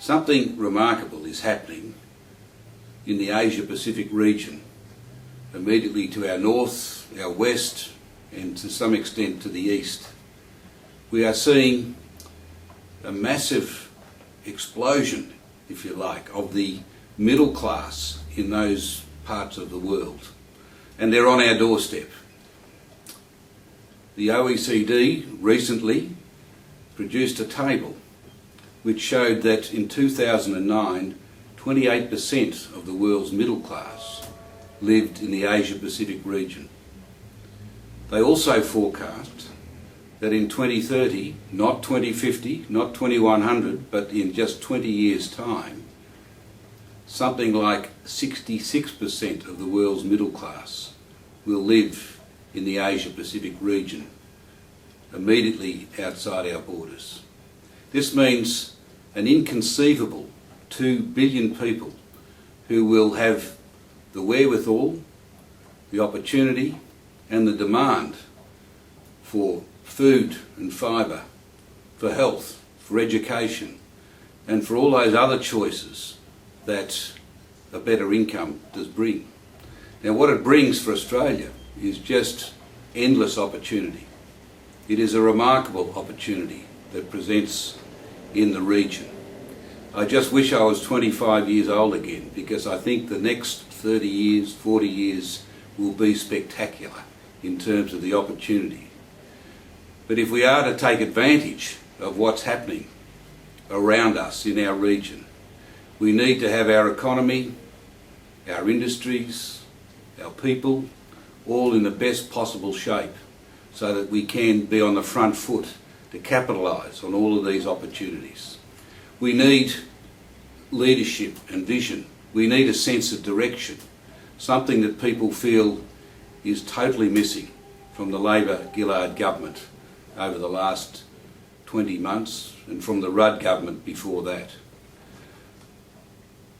Something remarkable is happening in the Asia-Pacific region, immediately to our north, our west, and to some extent to the east. We are seeing a massive explosion, if you like, of the middle class in those parts of the world, and they're on our doorstep. The OECD recently produced a table which showed that in 2009, 28% of the world's middle class lived in the Asia-Pacific region. They also forecast that in 2030, not 2050, not 2100, but in just 20 years' time, something like 66% of the world's middle class will live in the Asia-Pacific region, immediately outside our borders. This means an inconceivable 2 billion people who will have the wherewithal, the opportunity and the demand for food and fibre, for health, for education, and for all those other choices that a better income does bring. Now, what it brings for Australia is just endless opportunity. It is a remarkable opportunity that presents in the region. I just wish I was 25 years old again, because I think the next 30 years, 40 years will be spectacular in terms of the opportunity. But if we are to take advantage of what's happening around us in our region, we need to have our economy, our industries, our people, all in the best possible shape so that we can be on the front foot to capitalise on all of these opportunities. We need leadership and vision. We need a sense of direction, something that people feel is totally missing from the Labor-Gillard government over the last 20 months and from the Rudd government before that.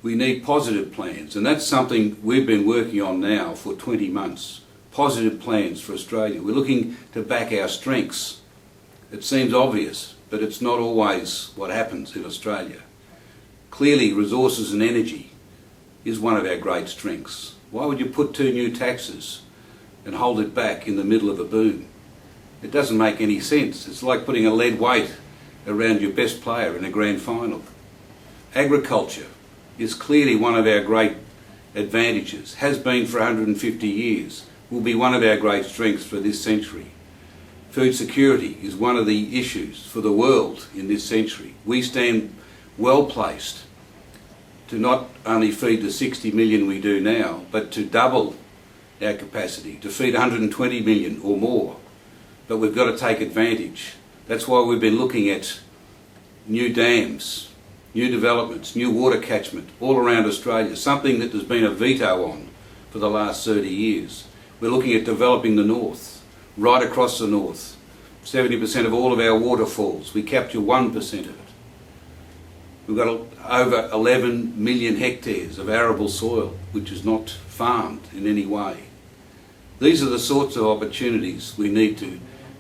We need positive plans, and that's something we've been working on now for 20 months. Positive plans for Australia. We're looking to back our strengths. It seems obvious, but it's not always what happens in Australia. Clearly, resources and energy is one of our great strengths. Why would you put 2 new taxes and hold it back in the middle of a boom? It doesn't make any sense. It's like putting a lead weight around your best player in a grand final. Agriculture is clearly one of our great advantages, has been for 150 years, will be one of our great strengths for this century. Food security is one of the issues for the world in this century. We stand well placed to not only feed the 60 million we do now, but to double our capacity, to feed 120 million or more. But we've got to take advantage. That's why we've been looking at new dams, new developments, new water catchment all around Australia, something that there's been a veto on for the last 30 years. We're looking at developing the north, right across the north. 70% of all of our waterfalls, we capture 1% of it. We've got over 11 million hectares of arable soil, which is not farmed in any way. These are the sorts of opportunities we need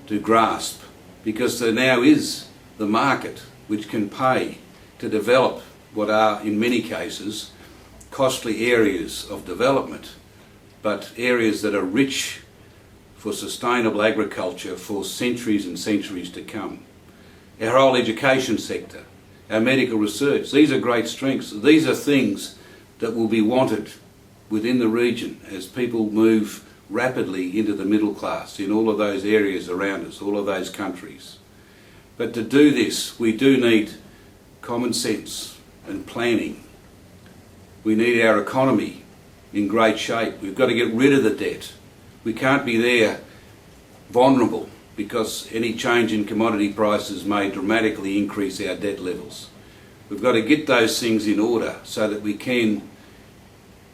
to grasp, because there now is the market which can pay to develop what are, in many cases, costly areas of development, but areas that are rich for sustainable agriculture for centuries and centuries to come. Our whole education sector, our medical research, these are great strengths. These are things that will be wanted within the region as people move rapidly into the middle class in all of those areas around us, all of those countries. But to do this, we do need common sense and planning. We need our economy in great shape. We've got to get rid of the debt. We can't be there vulnerable because any change in commodity prices may dramatically increase our debt levels. We've got to get those things in order so that we can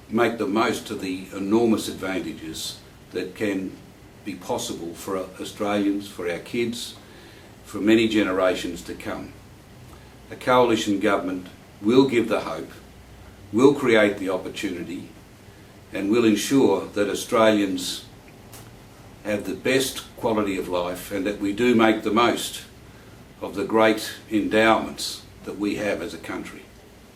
make the most of the enormous advantages that can be possible for Australians, for our kids, for many generations to come. A coalition government will give the hope, will create the opportunity, and will ensure that Australians have the best quality of life and that we do make the most of the great endowments that we have as a country.